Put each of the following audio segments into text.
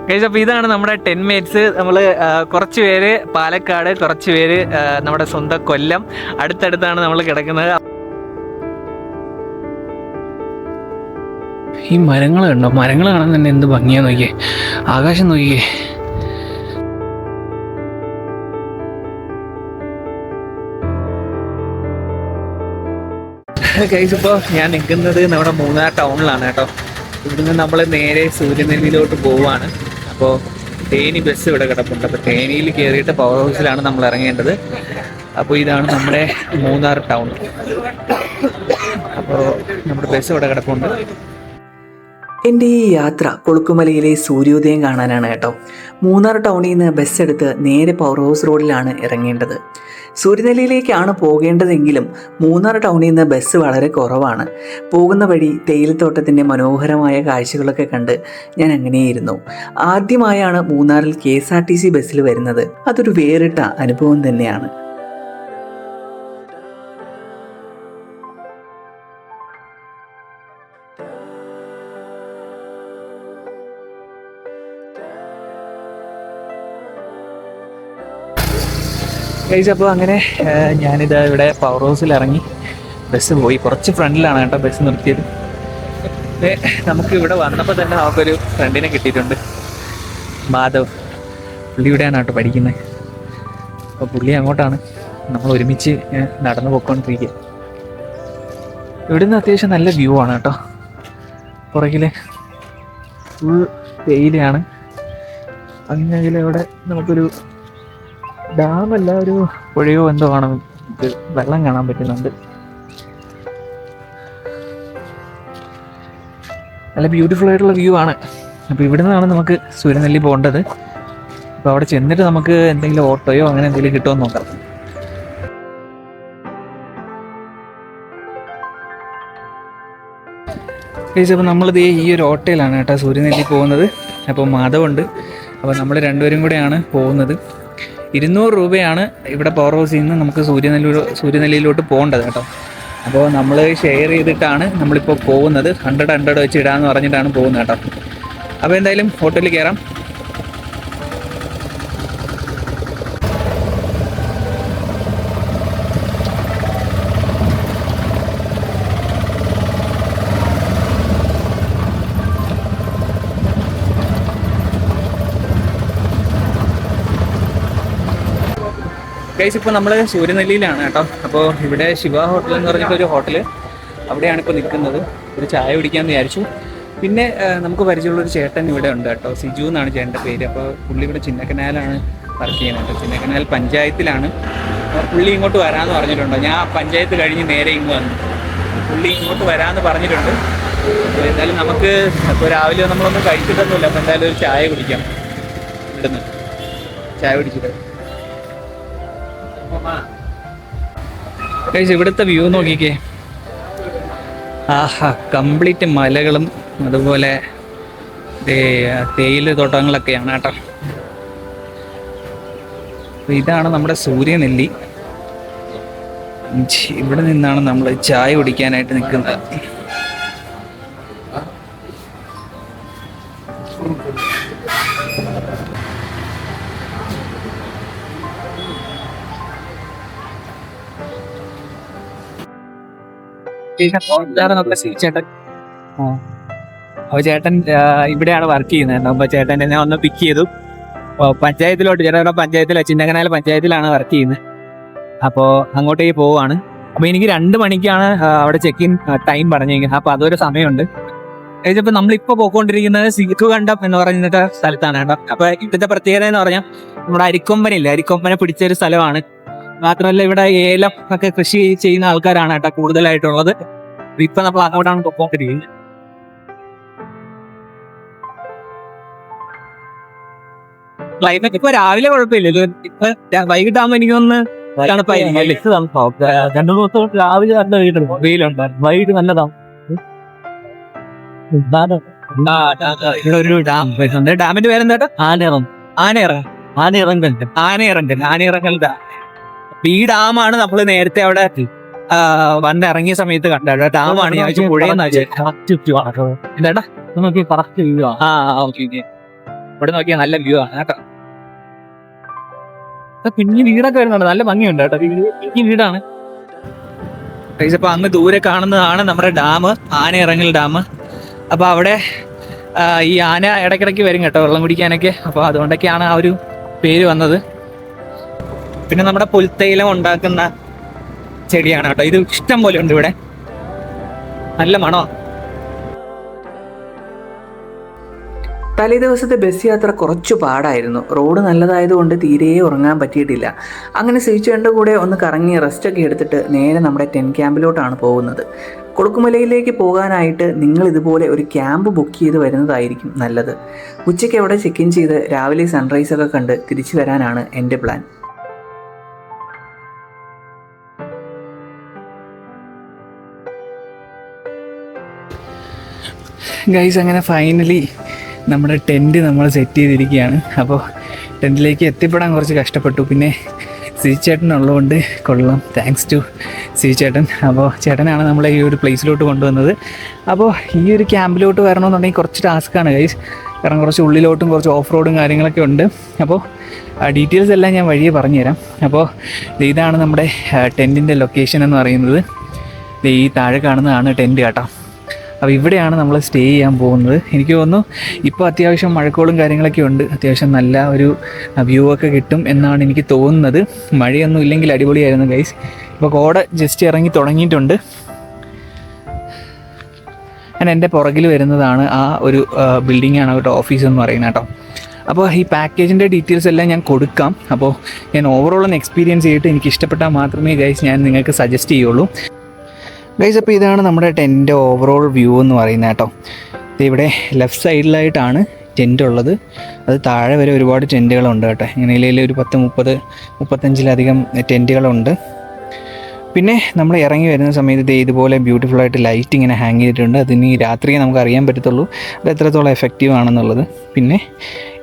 Guys, അപ്പോൾ ഇതാണ് നമ്മുടെ 10 മേറ്റ്സ്. നമ്മൾ കുറച്ച് പേര് പാലക്കാട്, കുറച്ച് പേര് നമ്മുടെ സ്വന്തം കൊല്ലം, അടുത്തടുത്താണ് നമ്മൾ കിടക്കുന്നത്. ഈ മരങ്ങൾ കണ്ടോ? മരങ്ങൾ കാണാൻ തന്നെ എന്ത് ഭംഗിയാ നോക്കിയേ, ആകാശം നോക്കിയേ. ഗൈസ്, ഇപ്പോൾ ഞാൻ നിൽക്കുന്നത് നമ്മുടെ മൂന്നാർ ടൗണിലാണ് കേട്ടോ. ഇവിടുന്ന് നമ്മൾ നേരെ സൂര്യനെല്ലിയിലോട്ട് പോവുകയാണ്. അപ്പോൾ തേനി ബസ് ഇവിടെ കിടപ്പുണ്ട്. അപ്പോൾ തേനിയിൽ കയറിയിട്ട് പവർ ഹൗസിലാണ് നമ്മൾ ഇറങ്ങേണ്ടത്. അപ്പോൾ ഇതാണ് നമ്മുടെ മൂന്നാർ ടൗൺ. അപ്പോൾ നമ്മുടെ ബസ് ഇവിടെ കിടപ്പുണ്ട്. എൻ്റെ ഈ യാത്ര കൊളുക്കുമലയിലെ സൂര്യോദയം കാണാനാണ് കേട്ടോ. മൂന്നാർ ടൗണിൽ നിന്ന് ബസ് എടുത്ത് നേരെ പവർ ഹൗസ് റോഡിലാണ് ഇറങ്ങേണ്ടത്. സൂര്യനെല്ലിയിലേക്കാണ് പോകേണ്ടതെങ്കിലും മൂന്നാർ ടൗണിൽ നിന്ന് ബസ് വളരെ കുറവാണ്. പോകുന്ന വഴി തേയിലത്തോട്ടത്തിൻ്റെ മനോഹരമായ കാഴ്ചകളൊക്കെ കണ്ട് ഞാൻ അങ്ങനെയായിരുന്നു. ആദ്യമായാണ് മൂന്നാറിൽ KSRTC ബസ്സിൽ വരുന്നത്. അതൊരു വേറിട്ട അനുഭവം തന്നെയാണ്. ഗൈസ്, അപ്പോൾ അങ്ങനെ ഞാനിത് ഇവിടെ പവർ ഹൗസിൽ ഇറങ്ങി ബസ് പോയി. കുറച്ച് ഫ്രണ്ടിലാണ് കേട്ടോ ബസ് നിർത്തിയത്. നമുക്ക് ഇവിടെ വന്നപ്പോൾ തന്നെ നമുക്കൊരു ഫ്രണ്ടിനെ കിട്ടിയിട്ടുണ്ട്, മാധവ്. പുള്ളി ഇവിടെയാണ് കേട്ടോ പഠിക്കുന്നത്. അപ്പോൾ പുള്ളി അങ്ങോട്ടാണ്, നമ്മൾ ഒരുമിച്ച് നടന്നു പോയിക്കൊണ്ടിരിക്കുക. ഇവിടുന്ന് അത്യാവശ്യം നല്ല വ്യൂ ആണ് കേട്ടോ. പുറകിൽ ഫുൾ തേയിലയാണ്. അങ്ങനെ ഇവിടെ നമുക്കൊരു ഡാമല്ല, ഒരു പുഴയോ എന്തോ കാണാൻ, വെള്ളം കാണാൻ പറ്റുന്നുണ്ട്. നല്ല ബ്യൂട്ടിഫുൾ ആയിട്ടുള്ള വ്യൂ ആണ്. അപ്പോൾ ഇവിടെ നിന്നാണ് നമുക്ക് സൂര്യനെല്ലി പോകേണ്ടത്. അപ്പോൾ അവിടെ ചെന്നിട്ട് നമുക്ക് എന്തെങ്കിലും ഓട്ടോയോ അങ്ങനെ എന്തെങ്കിലും കിട്ടുമെന്ന് നോക്കാം. അപ്പോൾ നമ്മളിത് ഈ ഒരു ഓട്ടോയിലാണ് കേട്ടോ സൂര്യനെല്ലി പോകുന്നത്. അപ്പോൾ മാധവുണ്ട്. അപ്പോൾ നമ്മൾ രണ്ടുപേരും കൂടെയാണ് പോകുന്നത്. 200 രൂപയാണ് ഇവിടെ പവർ ഹൗസിൽ നിന്ന് നമുക്ക് സൂര്യനെല്ലിയിലോട്ട് പോകേണ്ടത് കേട്ടോ. അപ്പോൾ നമ്മൾ ഷെയർ ചെയ്തിട്ടാണ് നമ്മളിപ്പോൾ പോകുന്നത്. 100 വെച്ച് ഇടാമെന്ന് പറഞ്ഞിട്ടാണ് പോകുന്നത് കേട്ടോ. അപ്പോൾ എന്തായാലും ഹോട്ടലിൽ കയറാം. ഗൈസ്, ഇപ്പോൾ നമ്മൾ സൂര്യനെല്ലിയിലാണ് കേട്ടോ. അപ്പോൾ ഇവിടെ ശിവ ഹോട്ടൽ എന്ന് പറഞ്ഞിട്ടൊരു ഹോട്ടൽ, അവിടെയാണ് ഇപ്പോൾ നിൽക്കുന്നത്. ഒരു ചായ കുടിക്കാമെന്ന് വിചാരിച്ചു. പിന്നെ നമുക്ക് പരിചയമുള്ളൊരു ചേട്ടൻ ഇവിടെ ഉണ്ട് കേട്ടോ, സിജു എന്നാണ് ചേട്ടൻ്റെ പേര്. അപ്പോൾ പുള്ളി ഇവിടെ ചിന്നക്കനാലാണ് വർക്ക് ചെയ്യുന്നത്. ചിന്നക്കനാൽ പഞ്ചായത്തിലാണ്. പുള്ളി ഇങ്ങോട്ട് വരാമെന്ന് പറഞ്ഞിട്ടുണ്ടോ. ഞാൻ പഞ്ചായത്ത് കഴിഞ്ഞ് നേരെ ഇങ്ങ് വന്നു. പുള്ളി ഇങ്ങോട്ട് വരാമെന്ന് പറഞ്ഞിട്ടുണ്ട്. അപ്പോൾ എന്തായാലും നമുക്ക് ഇപ്പോൾ രാവിലെ നമ്മളൊന്നും കഴിച്ചിട്ടൊന്നുമില്ല. അപ്പോൾ എന്തായാലും ഒരു ചായ കുടിക്കാം. ഇവിടുന്ന് ചായ കുടിച്ചിട്ട് ഇവിടുത്തെ വ്യൂ നോക്കിക്കേ. ആഹാ, കംപ്ലീറ്റ് മലകളും അതുപോലെ തേയില തോട്ടങ്ങളൊക്കെയാണ് കേട്ടോ. ഇതാണ് നമ്മുടെ സൂര്യനെല്ലി. ഇവിടെ നിന്നാണ് നമ്മൾ ചായ കുടിക്കാനായിട്ട് നിൽക്കുന്നത്. ചേട്ടൻ അപ്പോൾ ചേട്ടൻ ഇവിടെയാണ് വർക്ക് ചെയ്യുന്നത്. അപ്പോൾ ചേട്ടൻ എന്നെ ഒന്ന് പിക്ക് ചെയ്തു. പഞ്ചായത്തിലോട്ട്, ചേട്ടൻ പഞ്ചായത്തിലാണ്, ചിന്നക്കനാൽ പഞ്ചായത്തിലാണ് വർക്ക് ചെയ്യുന്നത്. അപ്പോൾ അങ്ങോട്ടേക്ക് പോവുകയാണ്. അപ്പോൾ എനിക്ക് 2 മണിക്കാണ് അവിടെ ചെക്ക് ഇൻ ടൈം പറഞ്ഞിരിക്കുന്നത്. അപ്പോൾ അതൊരു സമയമുണ്ട്. ഇതിപ്പോൾ നമ്മളിപ്പോൾ പോയിക്കൊണ്ടിരിക്കുന്നത് സിക്കുകണ്ടം എന്ന് പറയുന്ന സ്ഥലത്താണ് കേട്ടോ. അപ്പോൾ ഇവിടുത്തെ പ്രത്യേകത എന്ന് പറഞ്ഞാൽ നമ്മുടെ അരിക്കൊമ്പനില്ല, അരിക്കൊമ്പനെ പിടിച്ചൊരു സ്ഥലമാണ്. മാത്രമല്ല ഇവിടെ ഏലം ഒക്കെ കൃഷി ചെയ്യുന്ന ആൾക്കാരാണ് കേട്ടോ കൂടുതലായിട്ടുള്ളത്. ഇപ്പൊ നമ്മൾ അങ്ങോട്ടാണ് പോയിക്കൊണ്ടിരിക്കുന്നത്. ക്ലൈമറ്റ് ഇപ്പൊ രാവിലെ കുഴപ്പമില്ല. ഇപ്പൊ വൈകിട്ടാകുമ്പോ എനിക്കൊന്ന് തണുപ്പായിരിക്കും. 2 ദിവസം രാവിലെ നല്ല വെയിലുണ്ടായിരുന്നു, വൈകിട്ട് നല്ലതാണ്. ഇവിടെ ഒരു ഡാം വരുന്നുണ്ട്. ഡാമിന്റെ പേരെന്താ? ആനയിറങ്കൽ ഡാം. ഈ ഡാമാണ് നമ്മൾ നേരത്തെ അവിടെ വന്നിറങ്ങിയ സമയത്ത് കണ്ടത്. ഡാമാണ് ഞാൻ പുഴയെന്നാ. നമുക്ക് കറക്റ്റ് ഓക്കെ. ഇവിടെ നോക്കിയാൽ നല്ല വ്യൂ ആണ് കേട്ടോ. കുഞ്ഞു വീടൊക്കെ വരുന്നുണ്ട്, നല്ല ഭംഗിയുണ്ട് കേട്ടോ. കുഞ്ഞു വീടാണ്. അപ്പൊ അങ്ങ് ദൂരെ കാണുന്നതാണ് നമ്മുടെ ഡാം, ആനയിറങ്ങൽ ഡാം. അപ്പൊ അവിടെ ഈ ആന ഇടയ്ക്കിടയ്ക്ക് വരും കേട്ടോ വെള്ളം കുടിക്കാനൊക്കെ. അപ്പോൾ അതുകൊണ്ടൊക്കെയാണ് ആ ഒരു പേര് വന്നത്. പിന്നെ നമ്മുടെ പുൽത്തൈലം ഉണ്ടാക്കുന്ന ചെടിയാണ് കേട്ടോ. ഇത് ഇഷ്ടം പോലെ ഉണ്ട് ഇവിടെ, നല്ല മണോ. തലേ ദിവസത്തെ ബസ് യാത്ര കുറച്ചു പാടായിരുന്നു. റോഡ് നല്ലതായതുകൊണ്ട് തീരെ ഉറങ്ങാൻ പറ്റിയിട്ടില്ല. അങ്ങനെ സിവിച്ചേട്ടൻ്റെ കൂടെ ഒന്ന് കറങ്ങി റെസ്റ്റൊക്കെ എടുത്തിട്ട് നേരെ നമ്മുടെ ക്യാമ്പിലോട്ടാണ് പോകുന്നത്. കൊളുക്കുമലയിലേക്ക് പോകാനായിട്ട് നിങ്ങൾ ഇതുപോലെ ഒരു ക്യാമ്പ് ബുക്ക് ചെയ്ത് വരുന്നതായിരിക്കും നല്ലത്. ഉച്ചയ്ക്ക് അവിടെ ചെക്ക് ഇൻ ചെയ്ത് രാവിലെ സൺറൈസൊക്കെ കണ്ട് തിരിച്ചു വരാനാണ് എൻ്റെ പ്ലാൻ. ഗൈസ്, അങ്ങനെ ഫൈനലി നമ്മുടെ ടെൻറ്റ് നമ്മൾ സെറ്റ് ചെയ്തിരിക്കുകയാണ്. അപ്പോൾ ടെൻറ്റിലേക്ക് എത്തിപ്പെടാൻ കുറച്ച് കഷ്ടപ്പെട്ടു. പിന്നെ സിവിച്ചേട്ടനുള്ളതുകൊണ്ട് കൊള്ളാം, താങ്ക്സ് ടു സിവിച്ചേട്ടൻ. അപ്പോൾ ചേട്ടനാണ് നമ്മളെ ഈ ഒരു പ്ലേസിലോട്ട് കൊണ്ടുവന്നത്. അപ്പോൾ ഈ ഒരു ക്യാമ്പിലോട്ട് വരണമെന്നുണ്ടെങ്കിൽ കുറച്ച് ടാസ്ക്കാണ് ഗൈസ്. കാരണം കുറച്ച് ഉള്ളിലോട്ടും കുറച്ച് ഓഫ് റോഡും കാര്യങ്ങളൊക്കെ ഉണ്ട്. അപ്പോൾ ഡീറ്റെയിൽസ് എല്ലാം ഞാൻ വഴിയെ പറഞ്ഞുതരാം. അപ്പോൾ ഇതാണ് നമ്മുടെ ടെൻറ്റിൻ്റെ ലൊക്കേഷൻ എന്ന് പറയുന്നത്. ഈ താഴെ കാണുന്നതാണ് ടെൻറ്റ് കേട്ടോ. അപ്പോൾ ഇവിടെയാണ് നമ്മൾ സ്റ്റേ ചെയ്യാൻ പോകുന്നത്. എനിക്ക് തോന്നുന്നു ഇപ്പോൾ അത്യാവശ്യം മഴക്കോളും കാര്യങ്ങളൊക്കെ ഉണ്ട്, അത്യാവശ്യം നല്ല ഒരു വ്യൂ ഒക്കെ കിട്ടും എന്നാണ് എനിക്ക് തോന്നുന്നത്. മഴയൊന്നും ഇല്ലെങ്കിൽ അടിപൊളിയായിരുന്നു ഗൈസ്. ഇപ്പോൾ കോട ജസ്റ്റ് ഇറങ്ങി തുടങ്ങിയിട്ടുണ്ട്. എൻ്റെ പുറകിൽ വരുന്നതാണ് ആ ഒരു ബിൽഡിങ്ങാണ് അവരുടെ ഓഫീസ് എന്ന് പറയുന്നത് കേട്ടോ. അപ്പോൾ ഈ പാക്കേജിൻ്റെ ഡീറ്റെയിൽസ് എല്ലാം ഞാൻ കൊടുക്കാം. അപ്പോൾ ഞാൻ ഓവറോൾ ഒന്ന് എക്സ്പീരിയൻസ് ചെയ്തിട്ട് എനിക്ക് ഇഷ്ടപ്പെട്ടാൽ മാത്രമേ ഗൈസ് ഞാൻ നിങ്ങൾക്ക് സജസ്റ്റ് ചെയ്യുള്ളൂ. ഗൈസ്, അപ്പോൾ ഇതാണ് നമ്മുടെ ടെൻറ്റ് ഓവറോൾ വ്യൂ എന്ന് പറയുന്നത് കേട്ടോ. ഇവിടെ ലെഫ്റ്റ് സൈഡിലായിട്ടാണ് ടെൻറ്റ് ഉള്ളത്. അത് താഴെ വരെ ഒരുപാട് ടെൻറ്റുകളുണ്ട് കേട്ടോ. ഇങ്ങനെ ഒരു 30-35 ടെൻറ്റുകളുണ്ട്. പിന്നെ നമ്മൾ ഇറങ്ങി വരുന്ന സമയത്ത് ഇതുപോലെ ബ്യൂട്ടിഫുള്ളായിട്ട് ലൈറ്റ് ഇങ്ങനെ ഹാങ് ചെയ്തിട്ടുണ്ട്. അതിന് ഈ രാത്രിയെ നമുക്ക് അറിയാൻ പറ്റത്തുള്ളൂ അത് എത്രത്തോളം എഫക്റ്റീവ് ആണെന്നുള്ളത്. പിന്നെ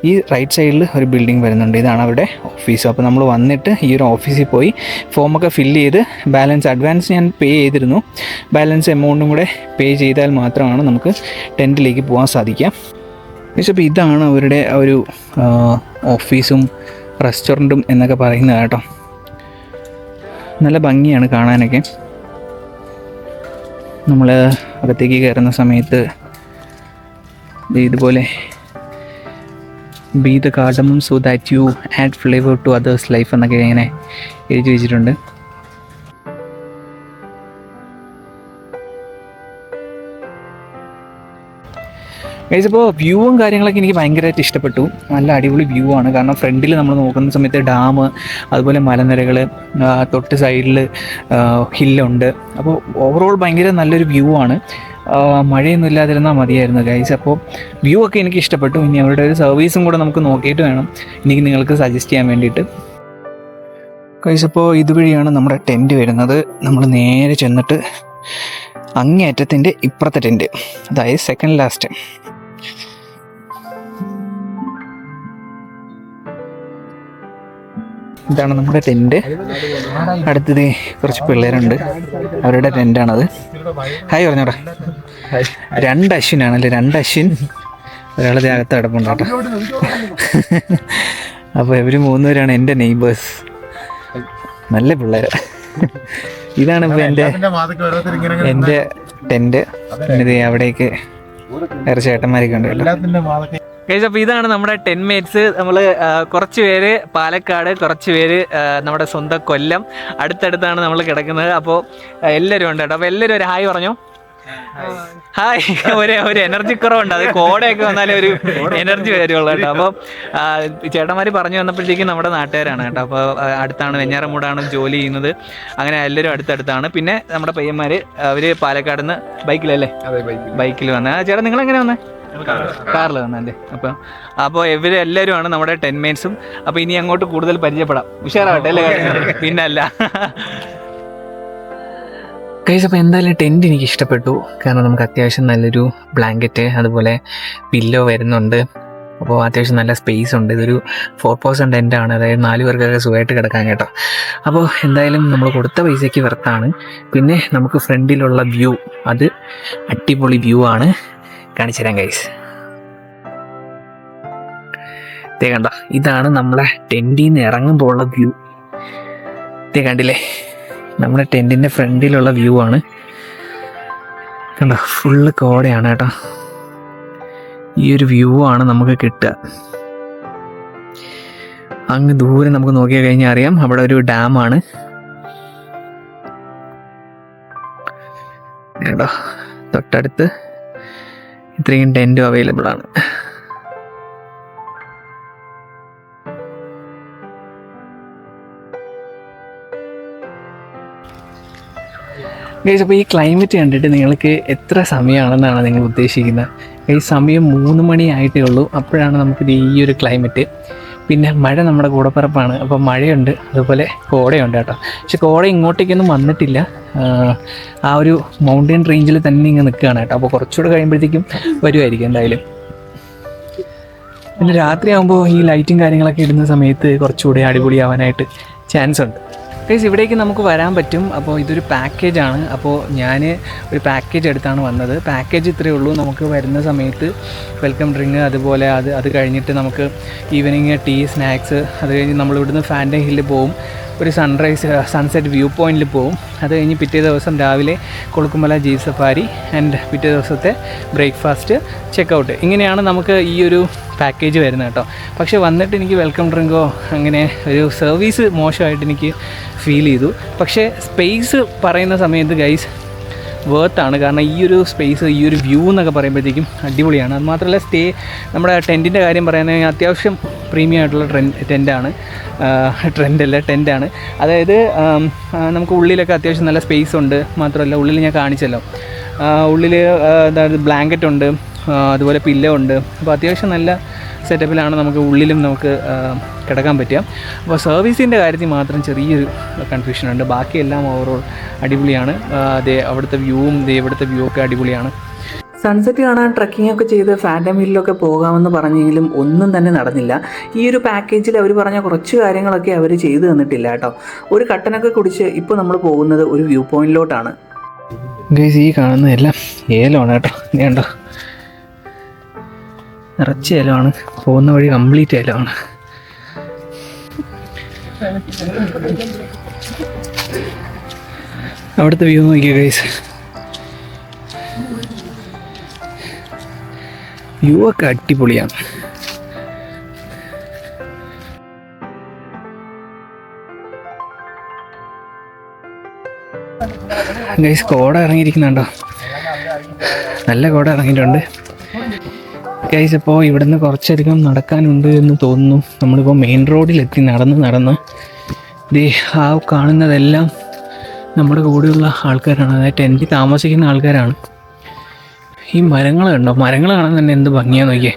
ഈ റൈറ്റ് സൈഡിൽ ഒരു ബിൽഡിംഗ് വരുന്നുണ്ട്, ഇതാണ് അവിടെ ഓഫീസ്. അപ്പോൾ നമ്മൾ വന്നിട്ട് ഈ ഒരു ഓഫീസിൽ പോയി ഫോമൊക്കെ ഫില്ല് ചെയ്ത് അഡ്വാൻസ് ഞാൻ പേ ചെയ്തിരുന്നു. ബാലൻസ് എമൗണ്ടും കൂടെ പേ ചെയ്താൽ മാത്രമാണ് നമുക്ക് ടെൻറ്റിലേക്ക് പോകാൻ സാധിക്കുക. അപ്പോൾ ഇതാണ് അവരുടെ ഒരു ഓഫീസും റെസ്റ്റോറൻറ്റും എന്നൊക്കെ പറയുന്നത് കേട്ടോ. നല്ല ഭംഗിയാണ് കാണാനൊക്കെ. നമ്മൾ അകത്തേക്ക് കയറുന്ന സമയത്ത് ഇതുപോലെ be the cardamom so that you add flavour to others life എന്നൊക്കെ ഇങ്ങനെ എഴുതി വെച്ചിട്ടുണ്ട്. ഗൈസ്, അപ്പോൾ വ്യൂവും കാര്യങ്ങളൊക്കെ എനിക്ക് ഭയങ്കരമായിട്ട് ഇഷ്ടപ്പെട്ടു. നല്ല അടിപൊളി വ്യൂ ആണ്. കാരണം ഫ്രണ്ടിൽ നമ്മൾ നോക്കുന്ന സമയത്ത് ഡാം, അതുപോലെ മലനിരകൾ, തൊട്ട് സൈഡിൽ ഹില്ലുണ്ട്. അപ്പോൾ ഓവറോൾ ഭയങ്കര നല്ലൊരു വ്യൂ ആണ്. മഴയൊന്നും ഇല്ലാതിരുന്നാൽ മതിയായിരുന്നു ഗൈസ്. അപ്പോൾ വ്യൂ ഒക്കെ എനിക്ക് ഇഷ്ടപ്പെട്ടു. ഇനി അവരുടെ ഒരു സർവീസും കൂടെ നമുക്ക് നോക്കിയിട്ട് വേണം എനിക്ക് നിങ്ങൾക്ക് സജസ്റ്റ് ചെയ്യാൻ വേണ്ടിയിട്ട്. ഗൈസ്, അപ്പോൾ ഇതുവഴിയാണ് നമ്മുടെ ടെൻറ്റ് വരുന്നത്. നമ്മൾ നേരെ ചെന്നിട്ട് അങ്ങേയറ്റത്തിൻ്റെ ഇപ്പുറത്തെ ടെൻറ്റ്, അതായത് സെക്കൻഡ് ലാസ്റ്റ്. ഇതാണ് നമ്മുടെ ടെൻറ്റ്. അടുത്തത് കുറച്ച് പിള്ളേരുണ്ട്, അവരുടെ ടെൻറ്റാണത്. ഹായ് പറഞ്ഞോടാ. 2 അശ്വിനാണല്ലേ, 2 അശ്വിൻ, ഒരാളത് അകത്ത് കിടപ്പുണ്ട് കേട്ടോ. അപ്പോൾ ഇവർ 3 പേരാണ് എൻ്റെ നെയ്ബേഴ്സ്. നല്ല പിള്ളേർ. ഇതാണ് ഇപ്പോൾ എൻ്റെ ടെൻറ്റ്. ഇത് അവിടേക്ക് വേറെ ചേട്ടന്മാരൊക്കെ ഉണ്ട് കേട്ടോ. അപ്പോൾ ഇതാണ് നമ്മുടെ 10 മേറ്റ്സ്. നമ്മൾ കുറച്ച് പേര് പാലക്കാട്, കുറച്ച് പേര് നമ്മുടെ സ്വന്തം കൊല്ലം, അടുത്തടുത്താണ് നമ്മൾ കിടക്കുന്നത്. അപ്പോൾ എല്ലാവരും ഉണ്ട് കേട്ടോ. അപ്പോൾ എല്ലാവരും ഒരു ഹായ് പറഞ്ഞോ. ഹായ്. ഒരു എനർജി കുറവുണ്ട്, അത് കോടയൊക്കെ വന്നാലേ ഒരു എനർജി വരുള്ളൂ കേട്ടോ. അപ്പോൾ ചേട്ടന്മാർ പറഞ്ഞു വന്നപ്പോഴത്തേക്കും നമ്മുടെ നാട്ടുകാരാണ് കേട്ടോ. അപ്പോൾ അടുത്താണ്, വെഞ്ഞാറമൂടാണ് ജോലി ചെയ്യുന്നത്. അങ്ങനെ എല്ലാവരും അടുത്തടുത്താണ്. പിന്നെ നമ്മുടെ പയ്യന്മാർ, അവർ പാലക്കാട് നിന്ന് ബൈക്കിലല്ലേ, ബൈക്കിൽ വന്ന. ചേട്ടാ നിങ്ങളെങ്ങനെ വന്നേ? കാറിൽ വന്നല്ലേ. അപ്പോൾ ഇവരെല്ലാവരുമാണ് നമ്മുടെ 10 മേറ്റ്സും. അപ്പോൾ ഇനി അങ്ങോട്ട് കൂടുതൽ പരിചയപ്പെടാം. ഉഷാറാവട്ടെ അല്ലേ? പിന്നല്ല ഗൈസ്. അപ്പോൾ എന്തായാലും ടെൻറ്റ് എനിക്ക് ഇഷ്ടപ്പെട്ടു. കാരണം നമുക്ക് അത്യാവശ്യം നല്ലൊരു ബ്ലാങ്കറ്റ്, അതുപോലെ പില്ലോ വരുന്നുണ്ട്. അപ്പോൾ അത്യാവശ്യം നല്ല സ്പേസ് ഉണ്ട്. ഇതൊരു 4 പേഴ്സൺ ടെൻറ്റാണ്, അതായത് 4 പേർക്കൊക്കെ സുഖമായിട്ട് കിടക്കാൻ കേട്ടോ. അപ്പോൾ എന്തായാലും നമ്മൾ കൊടുത്ത പൈസയ്ക്ക് വെർത്താണ്. പിന്നെ നമുക്ക് ഫ്രണ്ടിലുള്ള വ്യൂ, അത് അടിപൊളി വ്യൂ ആണ്. കാണിച്ചു തരാം ഗൈസ്. കണ്ട, ഇതാണ് നമ്മളെ ടെൻറ്റിൽ നിന്ന് ഇറങ്ങുമ്പോൾ ഉള്ള വ്യൂ. കണ്ടില്ലേ, നമ്മുടെ ടെൻറ്റിൻ്റെ ഫ്രണ്ടിലുള്ള വ്യൂ ആണ്. കണ്ടോ, ഫുള്ള് കോടയാണ് കേട്ടോ. ഈ ഒരു വ്യൂ ആണ് നമുക്ക് കിട്ടുക. അങ്ങ് ദൂരെ നമുക്ക് നോക്കിയാൽ കഴിഞ്ഞാൽ അറിയാം, അവിടെ ഒരു ഡാമാണ് കേട്ടോ. തൊട്ടടുത്ത് ഇത്രയും ടെൻറ്റും അവൈലബിൾ ആണ്. ഗൈസ്, അപ്പോൾ ഈ ക്ലൈമറ്റ് കണ്ടിട്ട് നിങ്ങൾക്ക് എത്ര സമയമാണെന്നാണ് നിങ്ങൾ ഉദ്ദേശിക്കുന്നത്? ഈ സമയം 3 മണി ആയിട്ടേ ഉള്ളൂ. അപ്പോഴാണ് നമുക്കിത് ഈ ഒരു ക്ലൈമറ്റ്. പിന്നെ മഴ നമ്മുടെ കൂടപ്പിറപ്പാണ്, അപ്പോൾ മഴയുണ്ട്, അതുപോലെ കോടയുണ്ട് കേട്ടോ. പക്ഷെ കോട ഇങ്ങോട്ടേക്കൊന്നും വന്നിട്ടില്ല. ആ ഒരു മൗണ്ടൻ റേഞ്ചിൽ തന്നെ ഇങ്ങനെ നിൽക്കുകയാണ് കേട്ടോ. അപ്പോൾ കുറച്ചുകൂടെ കഴിയുമ്പോഴത്തേക്കും വരുമായിരിക്കും എന്തായാലും. പിന്നെ രാത്രിയാകുമ്പോൾ ഈ ലൈറ്റും കാര്യങ്ങളൊക്കെ ഇടുന്ന സമയത്ത് കുറച്ചുകൂടി അടിപൊളിയാവാനായിട്ട് ചാൻസ് ഉണ്ട്. ഗൈസ്, ഇവിടേക്ക് നമുക്ക് വരാൻ പറ്റും. അപ്പോൾ ഇതൊരു പാക്കേജാണ്. അപ്പോൾ ഞാൻ ഒരു പാക്കേജ് എടുത്താണ് വന്നത്. പാക്കേജ് ഇത്രയേ ഉള്ളൂ. നമുക്ക് വരുന്ന സമയത്ത് വെൽക്കം ഡ്രിങ്ക്, അതുപോലെ അത് കഴിഞ്ഞിട്ട് നമുക്ക് ഈവനിങ് ടീ, സ്നാക്സ്, അത് കഴിഞ്ഞ് നമ്മൾ ഇവിടുന്ന് ഫാൻറ്റം ഹില്ലിൽ പോവും, ഒരു സൺസെറ്റ് വ്യൂ പോയിന്റിൽ പോവും. അത് കഴിഞ്ഞ് പിറ്റേ ദിവസം രാവിലെ കൊളുക്കുമല ജീപ്പ് സഫാരി ആൻഡ് പിറ്റേ ദിവസത്തെ ബ്രേക്ക്ഫാസ്റ്റ്, ചെക്കൗട്ട്. ഇങ്ങനെയാണ് നമുക്ക് ഈ ഒരു പാക്കേജ് വരുന്നത് കേട്ടോ. പക്ഷേ വന്നിട്ട് എനിക്ക് വെൽക്കം ഡ്രിങ്കോ അങ്ങനെ ഒരു സർവീസ് മോശമായിട്ട് എനിക്ക് ഫീൽ ചെയ്തു. പക്ഷേ സ്പേസ് പറയുന്ന സമയത്ത് ഗൈസ് വേർത്താണ്. കാരണം ഈ ഒരു സ്പേസ്, ഈ ഒരു വ്യൂ എന്നൊക്കെ പറയുമ്പോഴത്തേക്കും അടിപൊളിയാണ്. അത് മാത്രമല്ല നമ്മുടെ ടെൻറ്റിൻ്റെ കാര്യം പറയുകയാണെങ്കിൽ അത്യാവശ്യം പ്രീമിയം ആയിട്ടുള്ള ടെൻറ്റാണ്. അതായത് നമുക്ക് ഉള്ളിലൊക്കെ അത്യാവശ്യം നല്ല സ്പേസ് ഉണ്ട്. മാത്രമല്ല ഉള്ളിൽ ഞാൻ കാണിച്ചല്ലോ, ഉള്ളിൽ അതായത് ബ്ലാങ്കറ്റ് ഉണ്ട്, അതുപോലെ പില്ലോ ഉണ്ട്. അപ്പോൾ അത്യാവശ്യം നല്ല സെറ്റപ്പിലാണ് നമുക്ക് ഉള്ളിലും നമുക്ക് കിടക്കാൻ പറ്റുക. അപ്പോൾ സർവീസിൻ്റെ കാര്യത്തിൽ മാത്രം ചെറിയൊരു കൺഫ്യൂഷനുണ്ട്. ബാക്കിയെല്ലാം ഓവറോൾ അടിപൊളിയാണ്. അവിടുത്തെ വ്യൂവും ഇവിടുത്തെ വ്യൂ ഒക്കെ അടിപൊളിയാണ്. സൺസെറ്റ് കാണാൻ ട്രക്കിംഗ് ഒക്കെ ചെയ്ത് ഫാൻറ്റം ഹില്ലിലൊക്കെ പോകാമെന്ന് പറഞ്ഞെങ്കിലും ഒന്നും തന്നെ നടന്നില്ല. ഈ ഒരു പാക്കേജിൽ അവർ പറഞ്ഞ കുറച്ച് കാര്യങ്ങളൊക്കെ അവർ ചെയ്തു തന്നിട്ടില്ല കേട്ടോ. ഒരു കട്ടനൊക്കെ കുടിച്ച് ഇപ്പോൾ നമ്മൾ പോകുന്നത് ഒരു വ്യൂ പോയിന്റിലോട്ടാണ്. ഗൈസ്, ഈ കാണുന്നതെല്ലാം ഏലമാണ് കേട്ടോ. കണ്ടോ, നിറച്ച് ഏലമാണ്. പോകുന്ന വഴി കംപ്ലീറ്റ് ഏലമാണ്. അവിടുത്തെ വ്യൂ നോക്കിയ ഗൈസ്, വ്യൂ ഒക്കെ അടിപൊളിയാണ്. ഗൈസ്, കോട ഇറങ്ങിയിരിക്കുന്നുണ്ടോ? നല്ല കോട ഇറങ്ങിയിട്ടുണ്ട് ഗൈസ്. അപ്പോൾ ഇവിടുന്ന് കുറച്ചധികം നടക്കാനുണ്ട് എന്ന് തോന്നുന്നു. നമ്മളിപ്പോൾ മെയിൻ റോഡിലെത്തി നടന്ന് ആ കാണുന്നതെല്ലാം നമ്മുടെ കൂടെയുള്ള ആൾക്കാരാണ്, അതായത് ടെൻറ്റിൽ താമസിക്കുന്ന ആൾക്കാരാണ്. ഈ മരങ്ങൾ കണ്ടോ? മരങ്ങൾ കാണാൻ തന്നെ എന്ത് ഭംഗിയാന്ന് നോക്കിയേ.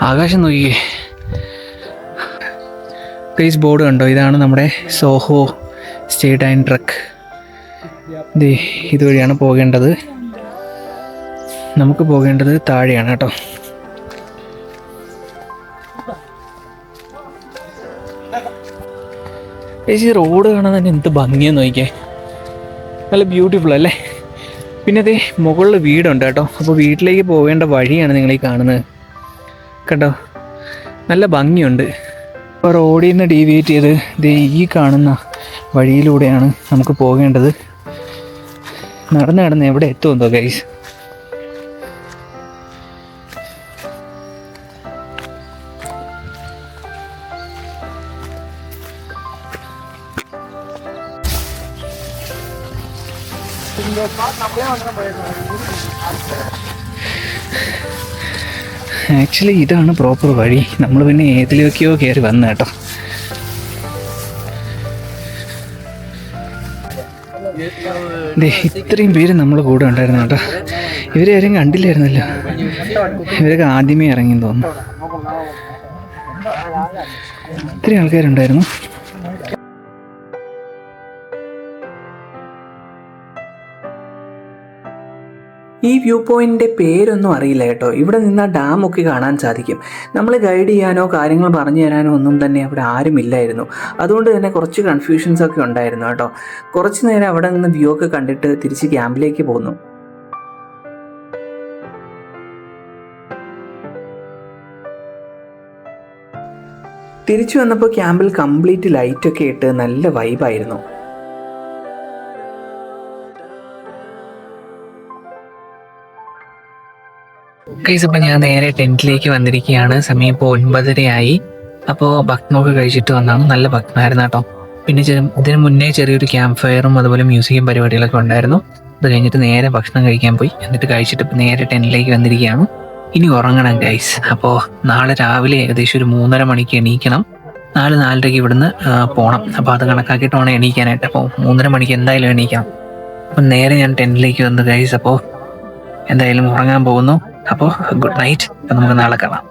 ആകാശം നോക്കിയേ ഗൈസ്. ബോർഡ് കണ്ടോ? ഇതാണ് നമ്മുടെ സോഹോ സ്റ്റേ ആൻഡ് ട്രക്ക്. ഇതുവഴിയാണ് പോകേണ്ടത്. നമുക്ക് പോകേണ്ടത് താഴെയാണ് കേട്ടോ. ഈ റോഡ് കാണാൻ തന്നെ എന്ത് ഭംഗിയാന്ന് നോക്കിയേ. നല്ല ബ്യൂട്ടിഫുൾ അല്ലേ? പിന്നെ അതേ മുകളിൽ വീടുണ്ട് കേട്ടോ. അപ്പോൾ വീട്ടിലേക്ക് പോകേണ്ട വഴിയാണ് നിങ്ങൾ ഈ കാണുന്നത് കേട്ടോ. നല്ല ഭംഗിയുണ്ട്. അപ്പോൾ റോഡിൽ നിന്ന് ഡീവിയേറ്റ് ചെയ്ത് ഈ കാണുന്ന വഴിയിലൂടെയാണ് നമുക്ക് പോകേണ്ടത്. നടന്ന് എവിടെ എത്തുമെന്തോ ഗൈസ്. ആക്ച്വലി ഇതാണ് പ്രോപ്പർ വഴി. നമ്മൾ പിന്നെ ഏതിലേക്കോ കയറി വന്ന കേട്ടോ. ഇത്രയും പേര് നമ്മളെ കൂടെ ഉണ്ടായിരുന്നു കേട്ടോ. ഇവരെ ആരും കണ്ടില്ലായിരുന്നല്ലോ. ഇവരൊക്കെ ആദ്യമേ ഇറങ്ങിയെന്ന് തോന്നുന്നു. ഇത്രയും ആൾക്കാരുണ്ടായിരുന്നു. ഈ വ്യൂ പോയിന്റിൻ്റെ പേരൊന്നും അറിയില്ല കേട്ടോ. ഇവിടെ നിന്ന് ഡാമൊക്കെ കാണാൻ സാധിക്കും. നമ്മൾ ഗൈഡ് ചെയ്യാനോ കാര്യങ്ങൾ പറഞ്ഞു തരാനോ ഒന്നും തന്നെ അവിടെ ആരുമില്ലായിരുന്നു. അതുകൊണ്ട് തന്നെ കുറച്ച് കൺഫ്യൂഷൻസ് ഒക്കെ ഉണ്ടായിരുന്നു കേട്ടോ. കുറച്ച് നേരം അവിടെ നിന്ന് വ്യൂ ഒക്കെ കണ്ടിട്ട് തിരിച്ച് ക്യാമ്പിലേക്ക് പോന്നു. തിരിച്ചു വന്നപ്പോൾ ക്യാമ്പിൽ കംപ്ലീറ്റ് ലൈറ്റൊക്കെ ഇട്ട് നല്ല വൈബായിരുന്നു. ഗൈസ്, അപ്പോൾ ഞാൻ നേരെ ടെൻറ്റിലേക്ക് വന്നിരിക്കുകയാണ്. സമയം ഇപ്പോൾ 9:30 അപ്പോൾ ഭക്ഷണമൊക്കെ കഴിച്ചിട്ട് വന്നാണ്. നല്ല ഭക്ഷണമായിരുന്നു കേട്ടോ. പിന്നെ ഇതിന് മുന്നേ ചെറിയൊരു ക്യാമ്പ് ഫയറും അതുപോലെ മ്യൂസിയം പരിപാടികളൊക്കെ ഉണ്ടായിരുന്നു. അത് കഴിഞ്ഞിട്ട് നേരെ ഭക്ഷണം കഴിക്കാൻ പോയി. എന്നിട്ട് കഴിച്ചിട്ട് ഇപ്പോൾ നേരെ ടെൻറ്റിലേക്ക് വന്നിരിക്കുകയാണ്. ഇനി ഉറങ്ങണം ഗൈസ്. അപ്പോൾ നാളെ രാവിലെ ഏകദേശം ഒരു 3:30 മണിക്ക് എണീക്കണം. 4-4:30 ഇവിടുന്ന് പോകണം. അപ്പോൾ അത് കണക്കാക്കിയിട്ട് വേണം എണീക്കാനായിട്ട്. അപ്പോൾ 3:30 മണിക്ക് എന്തായാലും എണീക്കണം. അപ്പം നേരെ ഞാൻ ടെൻറ്റിലേക്ക് വന്നു ഗൈസ്. അപ്പോൾ എന്തായാലും ഉറങ്ങാൻ പോകുന്നു. അപ്പോൾ ഗുഡ് നൈറ്റ്. അപ്പം നമുക്ക് നാളെ കാണാം.